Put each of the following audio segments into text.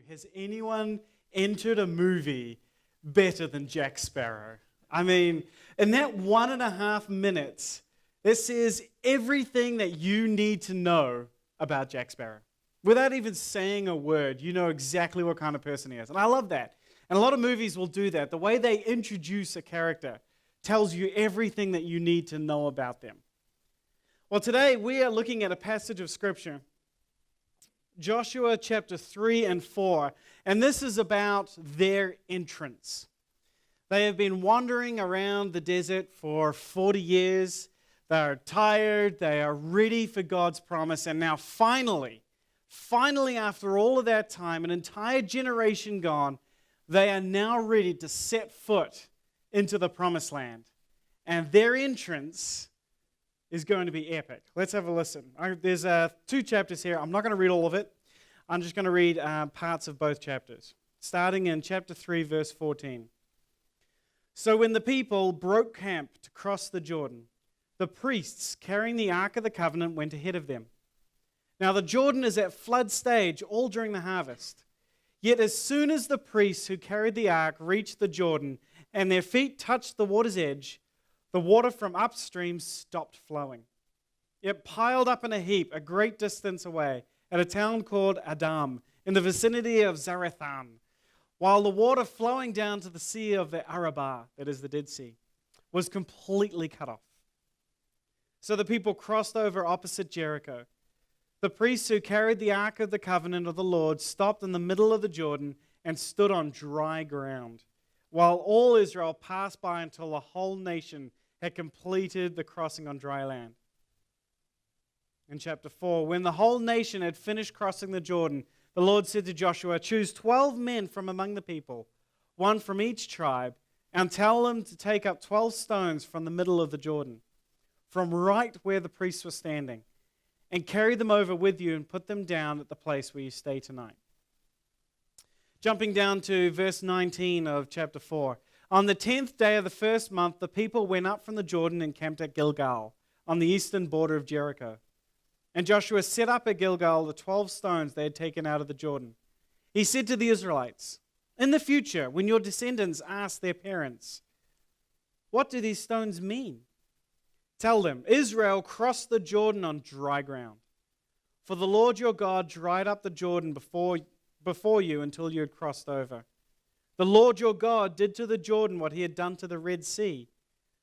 has anyone entered a movie better than Jack Sparrow? I mean, in that 1.5 minutes, it says everything that you need to know about Jack Sparrow. Without even saying a word, you know exactly what kind of person he is. And I love that. And a lot of movies will do that. The way they introduce a character tells you everything that you need to know about them. Well, today we are looking at a passage of Scripture, Joshua chapter 3 and 4, and this is about their entrance. They have been wandering around the desert for 40 years. They are tired. They are ready for God's promise. And now finally, after all of that time, an entire generation gone, they are now ready to set foot into the promised land. And their entrance is going to be epic. Let's have a listen. There's 2 chapters here. I'm not going to read all of it. I'm just going to read parts of both chapters, starting in chapter 3, verse 14. So when the people broke camp to cross the Jordan, the priests carrying the Ark of the Covenant went ahead of them. Now the Jordan is at flood stage all during the harvest. Yet as soon as the priests who carried the ark reached the Jordan and their feet touched the water's edge, the water from upstream stopped flowing. It piled up in a heap a great distance away at a town called Adam in the vicinity of Zarethan, while the water flowing down to the sea of the Arabah, that is the Dead Sea, was completely cut off. So the people crossed over opposite Jericho. The priests who carried the Ark of the Covenant of the Lord stopped in the middle of the Jordan and stood on dry ground, while all Israel passed by until the whole nation had completed the crossing on dry land. In chapter 4, when the whole nation had finished crossing the Jordan, the Lord said to Joshua, "Choose 12 men from among the people, one from each tribe, and tell them to take up 12 stones from the middle of the Jordan, from right where the priests were standing, and carry them over with you and put them down at the place where you stay tonight." Jumping down to verse 19 of chapter 4. On the 10th day of the first month, the people went up from the Jordan and camped at Gilgal, on the eastern border of Jericho. And Joshua set up at Gilgal the 12 stones they had taken out of the Jordan. He said to the Israelites, "In the future, when your descendants ask their parents, 'What do these stones mean?' tell them, 'Israel crossed the Jordan on dry ground. For the Lord your God dried up the Jordan before you until you had crossed over. The Lord your God did to the Jordan what he had done to the Red Sea,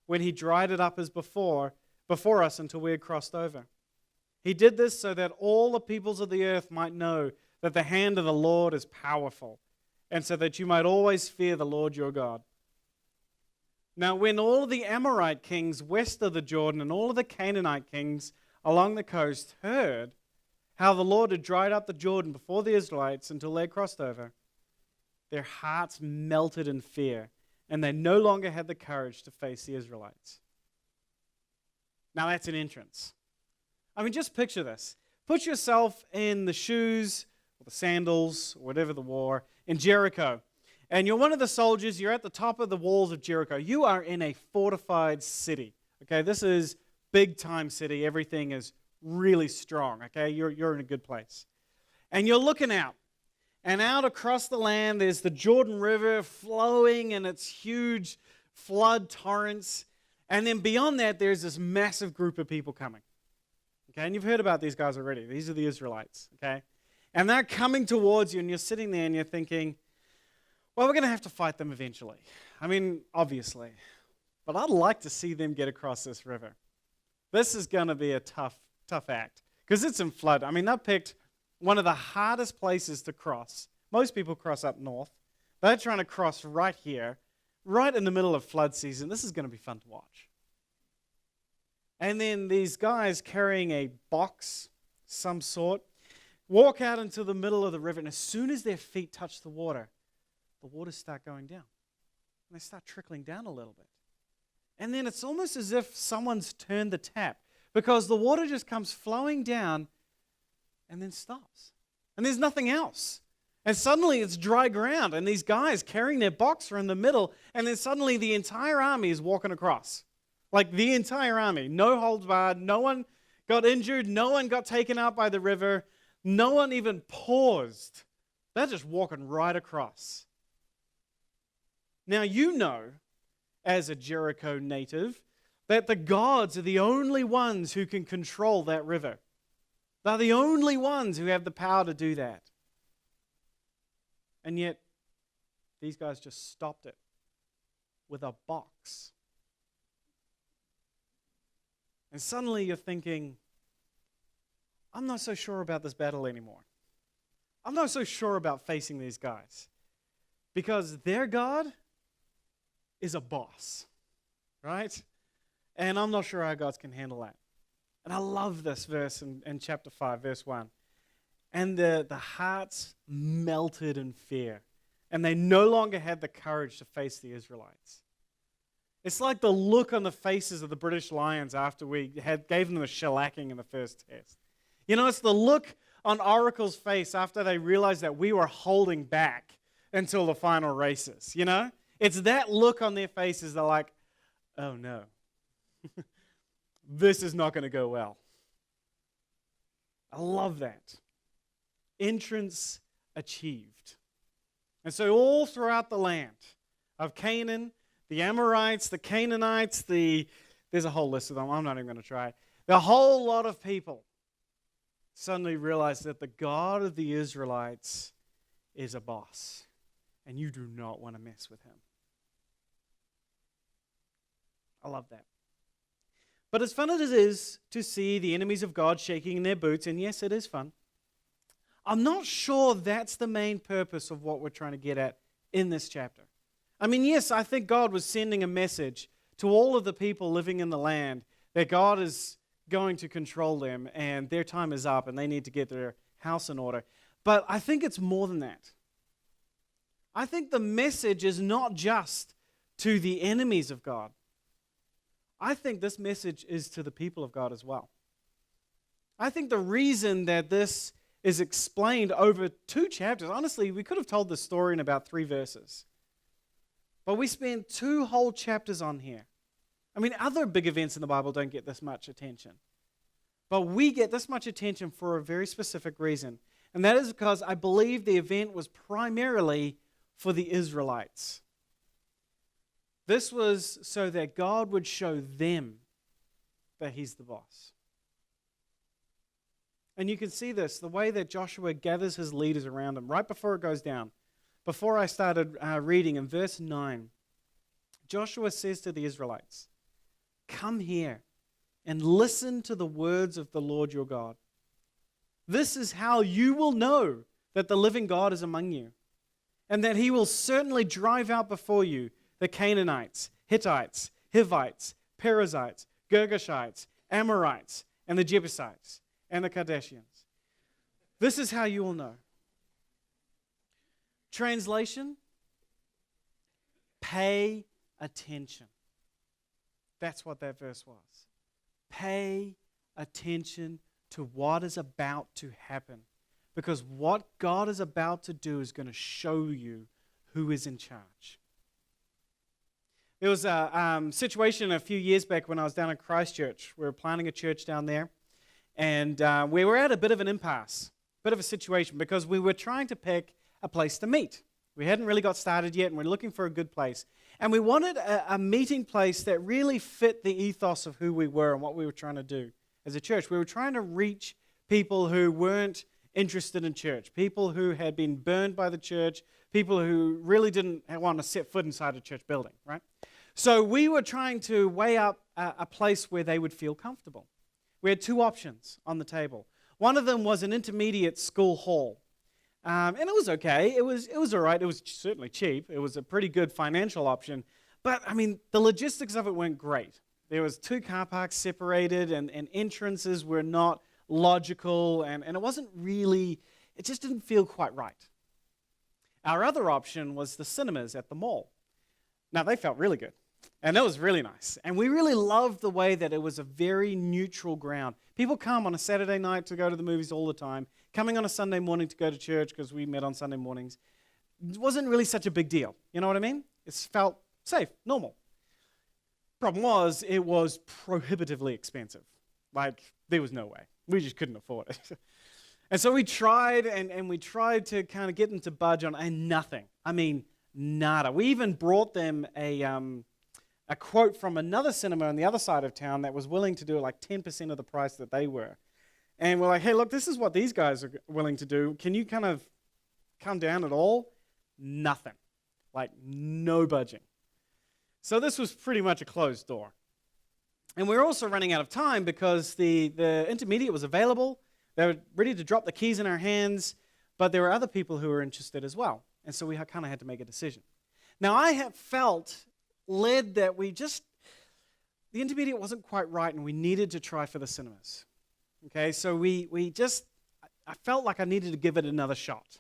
when he dried it up as before us until we had crossed over. He did this so that all the peoples of the earth might know that the hand of the Lord is powerful, and so that you might always fear the Lord your God.' Now when all of the Amorite kings west of the Jordan and all of the Canaanite kings along the coast heard how the Lord had dried up the Jordan before the Israelites until they had crossed over, their hearts melted in fear, and they no longer had the courage to face the Israelites." Now that's an entrance. I mean, just picture this. Put yourself in the shoes or the sandals or whatever the war in Jericho. And you're one of the soldiers. You're at the top of the walls of Jericho. You are in a fortified city. Okay, this is big time city. Everything is really strong. Okay, you're in a good place. And you're looking out. And out across the land, there's the Jordan River flowing in its huge flood torrents. And then beyond that, there's this massive group of people coming. Okay, and you've heard about these guys already. These are the Israelites, okay? And they're coming towards you, and you're sitting there, and you're thinking, well, we're going to have to fight them eventually. I mean, obviously. But I'd like to see them get across this river. This is going to be a tough act, because it's in flood. I mean, they picked one of the hardest places to cross. Most people cross up north. They're trying to cross right here, right in the middle of flood season. This is going to be fun to watch. And then these guys carrying a box, some sort, walk out into the middle of the river, and as soon as their feet touch the waters start going down. And they start trickling down a little bit. And then it's almost as if someone's turned the tap, because the water just comes flowing down and then stops. And there's nothing else. And suddenly it's dry ground, and these guys carrying their box are in the middle, and then suddenly the entire army is walking across. Like the entire army, no holds barred, no one got injured, no one got taken out by the river, no one even paused They're just walking right across. Now you know, as a Jericho native, that the gods are the only ones who can control that river. They're the only ones who have the power to do that. And yet, these guys just stopped it with a box. And suddenly you're thinking, I'm not so sure about this battle anymore. I'm not so sure about facing these guys. Because their God is a boss, right? And I'm not sure our gods can handle that. And I love this verse in chapter 5, verse 1. And the hearts melted in fear, and they no longer had the courage to face the Israelites. It's like the look on the faces of the British Lions after we gave them a shellacking in the first test. You know, it's the look on Oracle's face after they realized that we were holding back until the final races, you know? It's that look on their faces. They're like, oh no, this is not going to go well. I love that. Entrance achieved. And so all throughout the land of Canaan, the Amorites, the Canaanites, there's a whole list of them. I'm not even going to try. The whole lot of people suddenly realized that the God of the Israelites is a boss, and you do not want to mess with him. I love that. But as fun as it is to see the enemies of God shaking in their boots, and yes, it is fun, I'm not sure that's the main purpose of what we're trying to get at in this chapter. I mean, yes, I think God was sending a message to all of the people living in the land that God is going to control them and their time is up and they need to get their house in order. But I think it's more than that. I think the message is not just to the enemies of God. I think this message is to the people of God as well. I think the reason that this is explained over 2 chapters, honestly, we could have told this story in about 3 verses. But we spend 2 whole chapters on here. I mean, other big events in the Bible don't get this much attention. But we get this much attention for a very specific reason. And that is because I believe the event was primarily for the Israelites. This was so that God would show them that he's the boss. And you can see this, the way that Joshua gathers his leaders around him, right before it goes down. Before I started reading in verse 9, Joshua says to the Israelites, "Come here and listen to the words of the Lord your God. This is how you will know that the living God is among you, and that he will certainly drive out before you the Canaanites, Hittites, Hivites, Perizzites, Girgashites, Amorites, and the Jebusites, and the Kadeshians. This is how you will know." Translation, pay attention. That's what that verse was. Pay attention to what is about to happen. Because what God is about to do is going to show you who is in charge. There was a situation a few years back when I was down in Christchurch. We were planning a church down there. And we were at a bit of an impasse, a bit of a situation, because we were trying to pick a place to meet. We hadn't really got started yet, and we're looking for a good place. And we wanted a meeting place that really fit the ethos of who we were and what we were trying to do as a church. We were trying to reach people who weren't interested in church, people who had been burned by the church, people who really didn't want to set foot inside a church building, right? So we were trying to weigh up a place where they would feel comfortable. We had 2 options on the table. One of them was an intermediate school hall. And it was okay. It was all right. It was certainly cheap. It was a pretty good financial option. But, I mean, the logistics of it weren't great. There was 2 car parks separated, and entrances were not logical, and it wasn't really, it just didn't feel quite right. Our other option was the cinemas at the mall. Now, they felt really good. And that was really nice. And we really loved the way that it was a very neutral ground. People come on a Saturday night to go to the movies all the time, coming on a Sunday morning to go to church because we met on Sunday mornings. It wasn't really such a big deal. You know what I mean? It felt safe, normal. Problem was, it was prohibitively expensive. Like, there was no way. We just couldn't afford it. And so we tried, and we tried to kind of get them to budge on, and nothing. I mean, nada. We even brought them a quote from another cinema on the other side of town that was willing to do like 10% of the price that they were. And we're like, hey, look, this is what these guys are willing to do. Can you kind of come down at all? Nothing. Like, no budging. So this was pretty much a closed door. And we were also running out of time because the intermediate was available. They were ready to drop the keys in our hands, but there were other people who were interested as well. And so we kind of had to make a decision. Now, I have felt led that the intermediate wasn't quite right, and we needed to try for the cinemas. Okay, so I felt like I needed to give it another shot.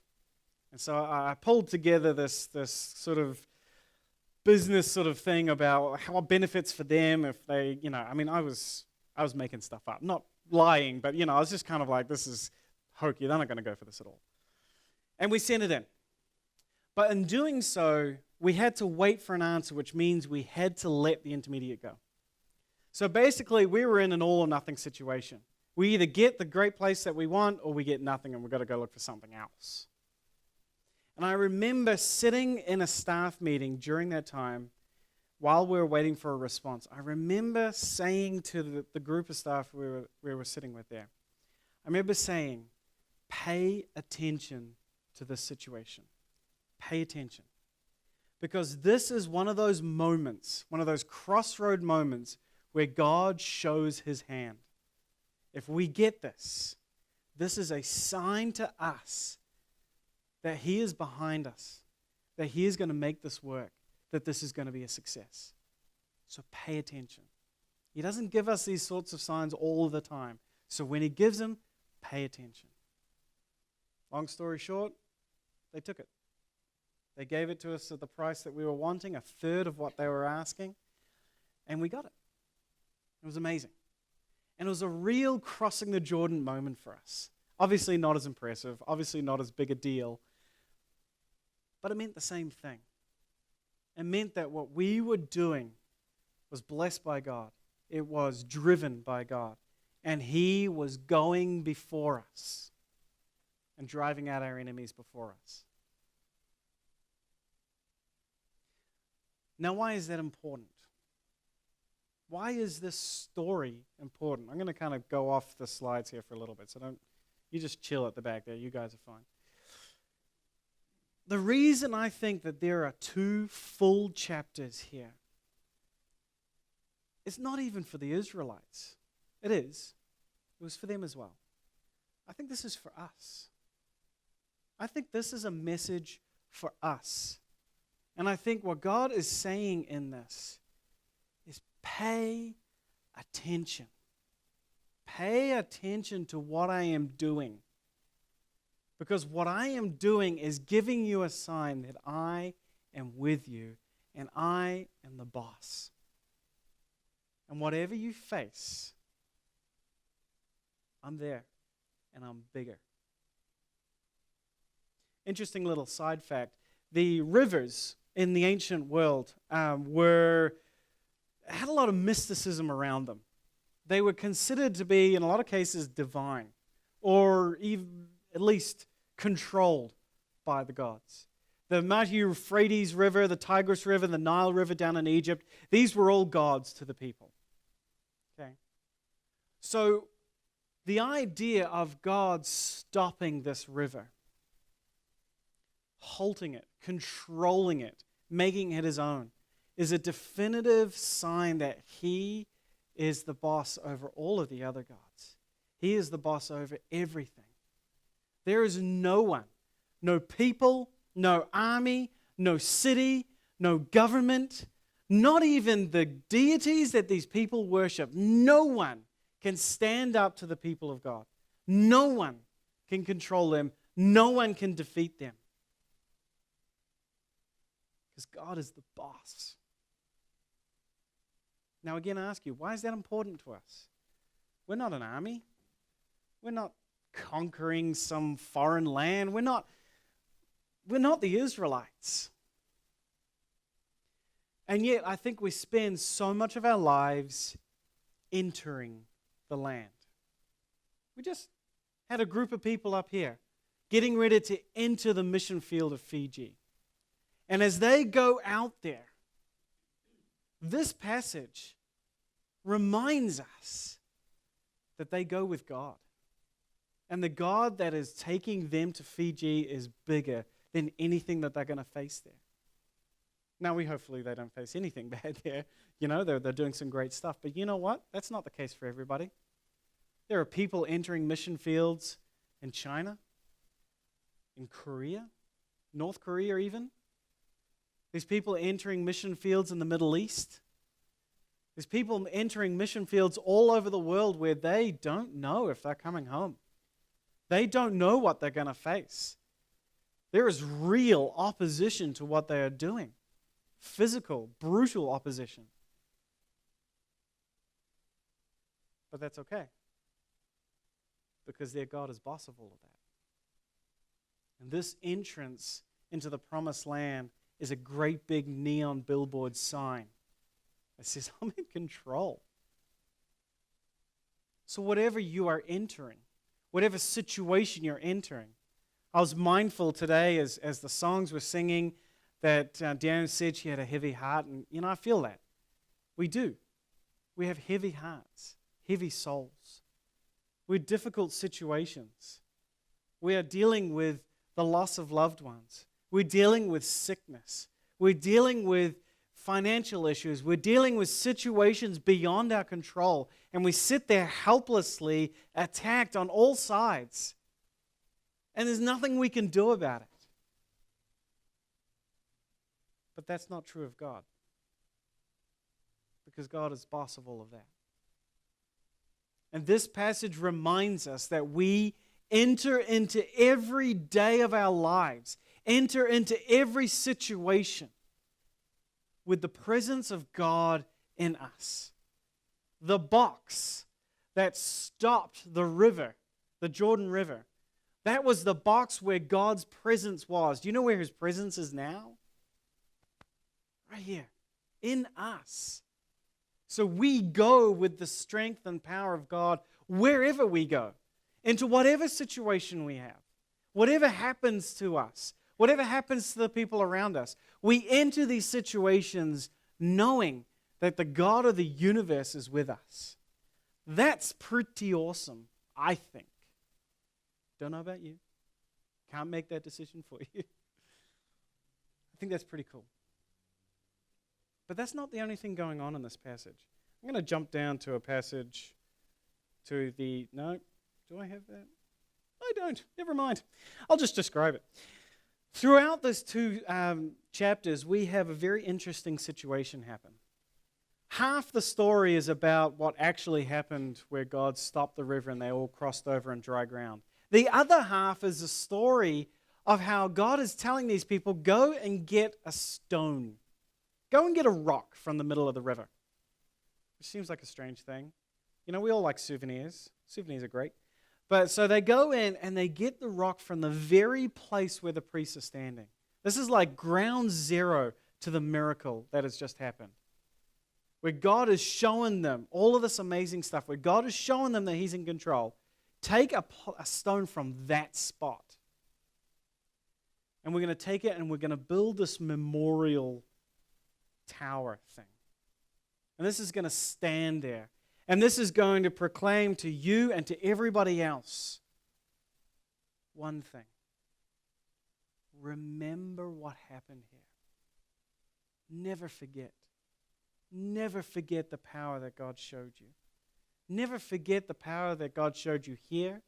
And so I pulled together this sort of business sort of thing about how it benefits for them if they, I was making stuff up. Not lying, but, I was just kind of like, this is hokey. They're not going to go for this at all. And we sent it in. But in doing so, we had to wait for an answer, which means we had to let the intermediate go. So basically, we were in an all or nothing situation. We either get the great place that we want or we get nothing and we've got to go look for something else. And I remember sitting in a staff meeting during that time while we were waiting for a response. I remember saying to the group of staff we were sitting with there, I remember saying, pay attention to this situation. Pay attention. Because this is one of those moments, one of those crossroad moments where God shows his hand. If we get this, this is a sign to us that he is behind us, that he is going to make this work, that this is going to be a success. So pay attention. He doesn't give us these sorts of signs all the time. So when he gives them, pay attention. Long story short, they took it. They gave it to us at the price that we were wanting, a third of what they were asking, and we got it. It was amazing. And it was a real crossing the Jordan moment for us. Obviously not as impressive, obviously not as big a deal, but it meant the same thing. It meant that what we were doing was blessed by God. It was driven by God. And he was going before us and driving out our enemies before us. Now, why is that important? Why is this story important? I'm going to kind of go off the slides here for a little bit, so you just chill at the back there. You guys are fine. The reason I think that there are 2 full chapters here, it's not even for the Israelites. It is. It was for them as well. I think this is for us. I think this is a message for us. And I think what God is saying in this is pay attention. Pay attention to what I am doing. Because what I am doing is giving you a sign that I am with you and I am the boss. And whatever you face, I'm there and I'm bigger. Interesting little side fact. The rivers in the ancient world had a lot of mysticism around them. They were considered to be, in a lot of cases, divine, or even at least controlled by the gods. The mighty Euphrates River, the Tigris River, the Nile River down in Egypt, these were all gods to the people. Okay? So the idea of God stopping this river, halting it, controlling it, making it his own, is a definitive sign that he is the boss over all of the other gods. He is the boss over everything. There is no one, no people, no army, no city, no government, not even the deities that these people worship. No one can stand up to the people of God. No one can control them. No one can defeat them. Because God is the boss. Now again, I ask you, why is that important to us? We're not an army. We're not conquering some foreign land. We're not the Israelites. And yet, I think we spend so much of our lives entering the land. We just had a group of people up here getting ready to enter the mission field of Fiji. And as they go out there, this passage reminds us that they go with God. And the God that is taking them to Fiji is bigger than anything that they're going to face there. Now, hopefully they don't face anything bad there. You know, they're doing some great stuff. But you know what? That's not the case for everybody. There are people entering mission fields in China, in Korea, North Korea even. There's people entering mission fields in the Middle East. There's people entering mission fields all over the world where they don't know if they're coming home. They don't know what they're going to face. There is real opposition to what they are doing. Physical, brutal opposition. But that's okay, because their God is boss of all of that. And this entrance into the promised land is a great big neon billboard sign that says, I'm in control. So whatever you are entering, whatever situation you're entering, I was mindful today as the songs were singing that Diane said she had a heavy heart, and I feel that. We do. We have heavy hearts, heavy souls. We're difficult situations. We are dealing with the loss of loved ones. We're dealing with sickness. We're dealing with financial issues. We're dealing with situations beyond our control, and we sit there helplessly attacked on all sides. And there's nothing we can do about it. But that's not true of God, because God is boss of all of that. And this passage reminds us that we enter into every day of our lives, enter into every situation with the presence of God in us. The box that stopped the river, the Jordan River, that was the box where God's presence was. Do you know where His presence is now? Right here, in us. So we go with the strength and power of God wherever we go, into whatever situation we have, whatever happens to us, whatever happens to the people around us. We enter these situations knowing that the God of the universe is with us. That's pretty awesome, I think. Don't know about you. Can't make that decision for you. I think that's pretty cool. But that's not the only thing going on in this passage. I'm going to jump down to a passage no, do I have that? I don't. Never mind. I'll just describe it. Throughout those two chapters, we have a very interesting situation happen. Half the story is about what actually happened where God stopped the river and they all crossed over on dry ground. The other half is a story of how God is telling these people, go and get a stone. Go and get a rock from the middle of the river. Which seems like a strange thing. We all like souvenirs. Souvenirs are great. But so they go in and they get the rock from the very place where the priests are standing. This is like ground zero to the miracle that has just happened. Where God is showing them all of this amazing stuff, where God is showing them that He's in control. Take a stone from that spot. And we're going to take it and we're going to build this memorial tower thing. And this is going to stand there. And this is going to proclaim to you and to everybody else one thing. Remember what happened here. Never forget. Never forget the power that God showed you. Never forget the power that God showed you here,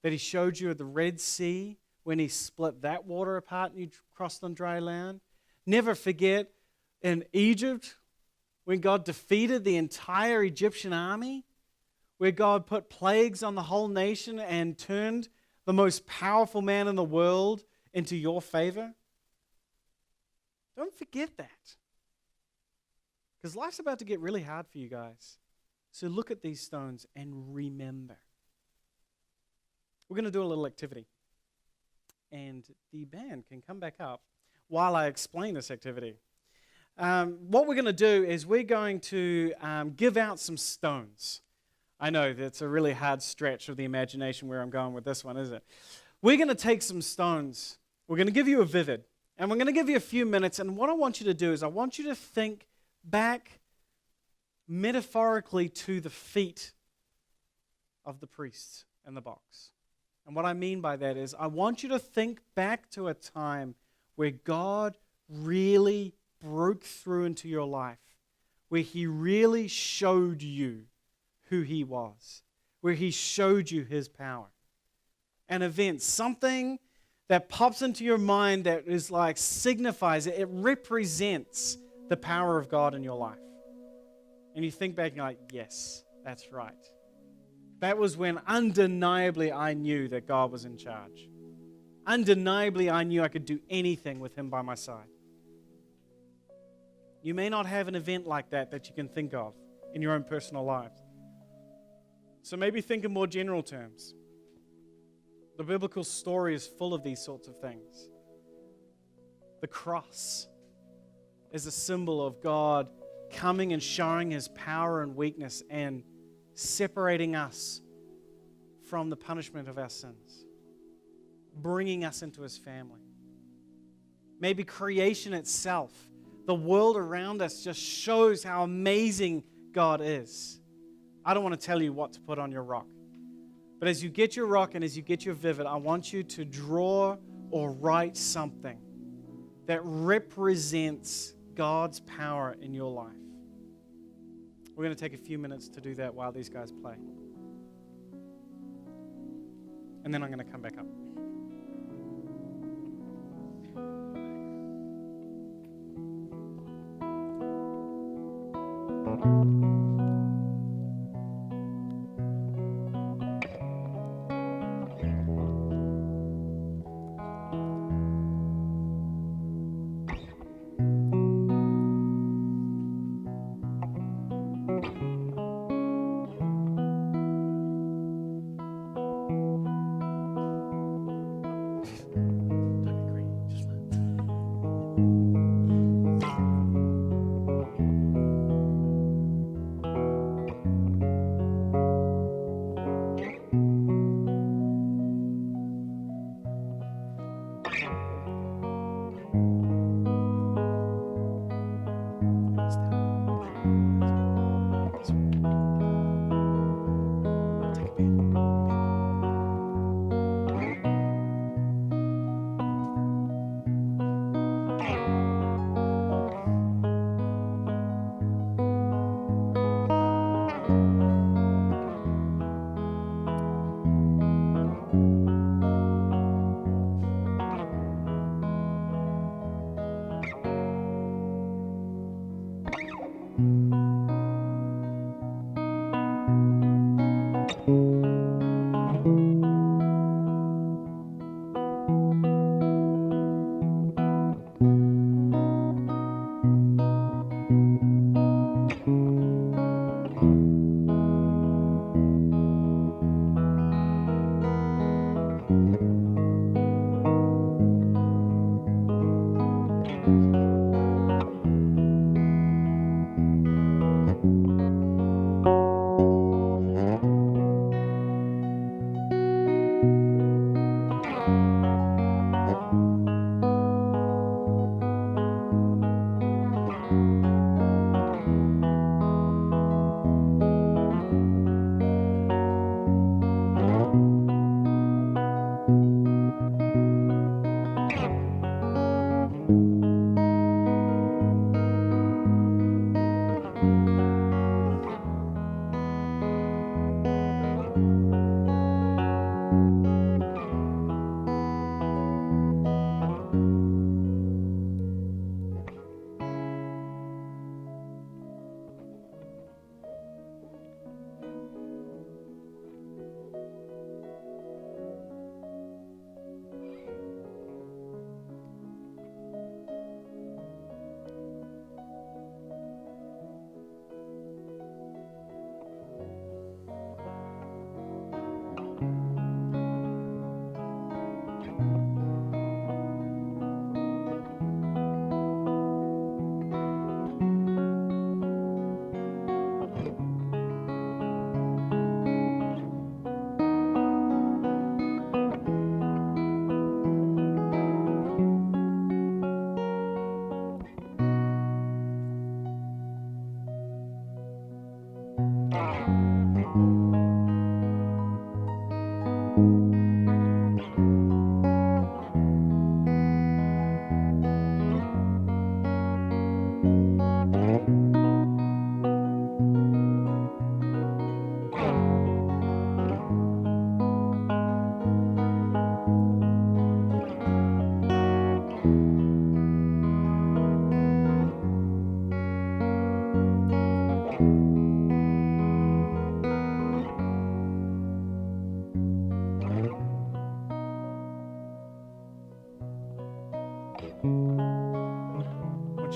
that He showed you at the Red Sea when He split that water apart and you crossed on dry land. Never forget in Egypt when God defeated the entire Egyptian army, where God put plagues on the whole nation and turned the most powerful man in the world into your favor. Don't forget that. Because life's about to get really hard for you guys. So look at these stones and remember. We're going to do a little activity. And the band can come back up while I explain this activity. What we're going to do is we're going to give out some stones. I know that's a really hard stretch of the imagination where I'm going with this one, isn't it? We're going to take some stones. We're going to give you a vivid, and we're going to give you a few minutes. And what I want you to do is I want you to think back metaphorically to the feet of the priests in the box. And what I mean by that is I want you to think back to a time where God really broke through into your life, where He really showed you who He was, where He showed you His power. An event, something that pops into your mind that is like signifies, it represents the power of God in your life. And you think back and you're like, yes, that's right. That was when undeniably I knew that God was in charge. Undeniably I knew I could do anything with Him by my side. You may not have an event like that you can think of in your own personal lives. So maybe think in more general terms. The biblical story is full of these sorts of things. The cross is a symbol of God coming and showing His power and weakness and separating us from the punishment of our sins, bringing us into His family. Maybe creation itself, the world around us just shows how amazing God is. I don't want to tell you what to put on your rock. But as you get your rock and as you get your vivid, I want you to draw or write something that represents God's power in your life. We're going to take a few minutes to do that while these guys play. And then I'm going to come back up.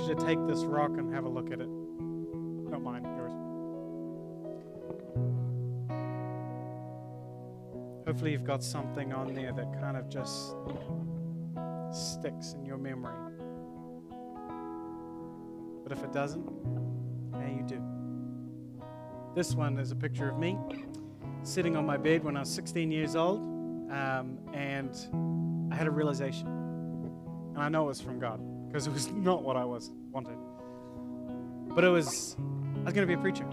you to take this rock and have a look at it. Not mine, yours. Hopefully you've got something on there that kind of just sticks in your memory. But if it doesn't, now you do. This one is a picture of me sitting on my bed when I was 16 years old, and I had a realization. And I know it was from God, because it was not what I wanted. But I was going to be a preacher.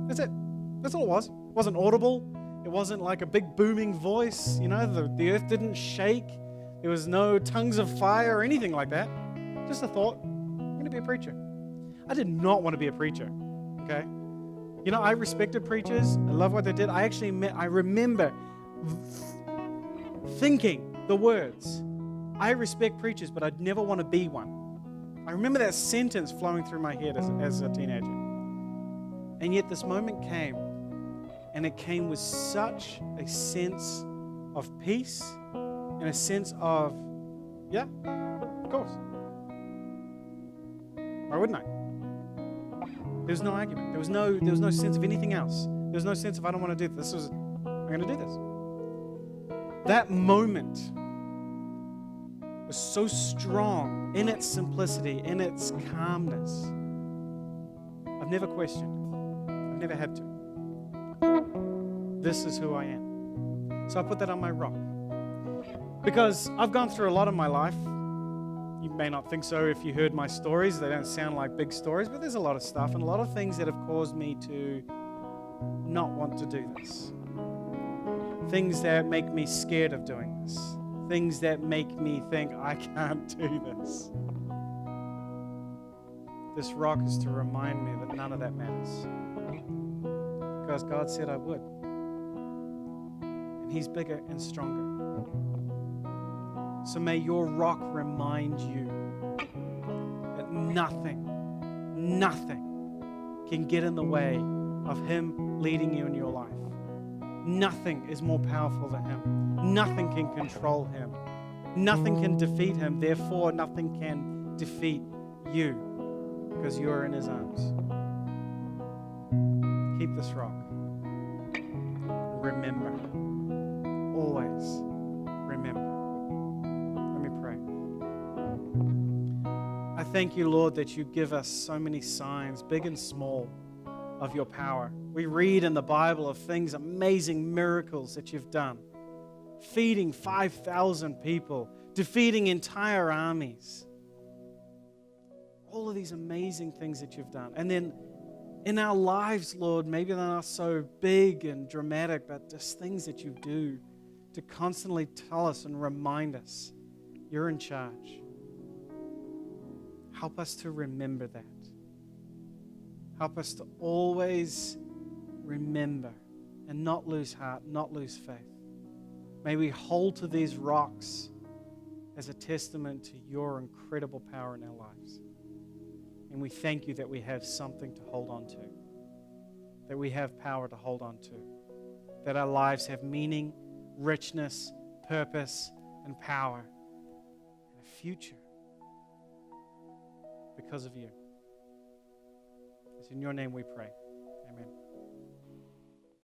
That's it. That's all it was. It wasn't audible. It wasn't like a big booming voice. You know, the earth didn't shake. There was no tongues of fire or anything like that. Just a thought. I'm going to be a preacher. I did not want to be a preacher. Okay? You know, I respected preachers. I love what they did. I remember thinking the words, I respect preachers, but I'd never want to be one. I remember that sentence flowing through my head as a teenager. And yet this moment came, and it came with such a sense of peace and a sense of, yeah, of course. Why wouldn't I? There was no argument. There was no sense of anything else. There was no sense of I don't want to do this. I'm going to do this. That moment was so strong in its simplicity, in its calmness. I've never questioned. I've never had to. This is who I am. So I put that on my rock. Because I've gone through a lot in my life. You may not think so if you heard my stories. They don't sound like big stories, but there's a lot of stuff and a lot of things that have caused me to not want to do this. Things that make me scared of doing this. Things that make me think I can't do this. This rock is to remind me that none of that matters. Because God said I would. And He's bigger and stronger. So may your rock remind you that nothing can get in the way of Him leading you in your life. Nothing is more powerful than Him. Nothing can control Him. Nothing can defeat Him. Therefore, nothing can defeat you because you're in His arms. Keep this rock. Remember. Always remember. Let me pray. I thank you, Lord, that you give us so many signs, big and small, of your power. We read in the Bible of things, amazing miracles that you've done. Feeding 5,000 people, defeating entire armies. All of these amazing things that you've done. And then in our lives, Lord, maybe they're not so big and dramatic, but just things that you do to constantly tell us and remind us you're in charge. Help us to remember that. Help us to always remember and not lose heart, not lose faith. May we hold to these rocks as a testament to your incredible power in our lives. And we thank you that we have something to hold on to, that we have power to hold on to, that our lives have meaning, richness, purpose, and power, and a future because of you. It's in your name we pray.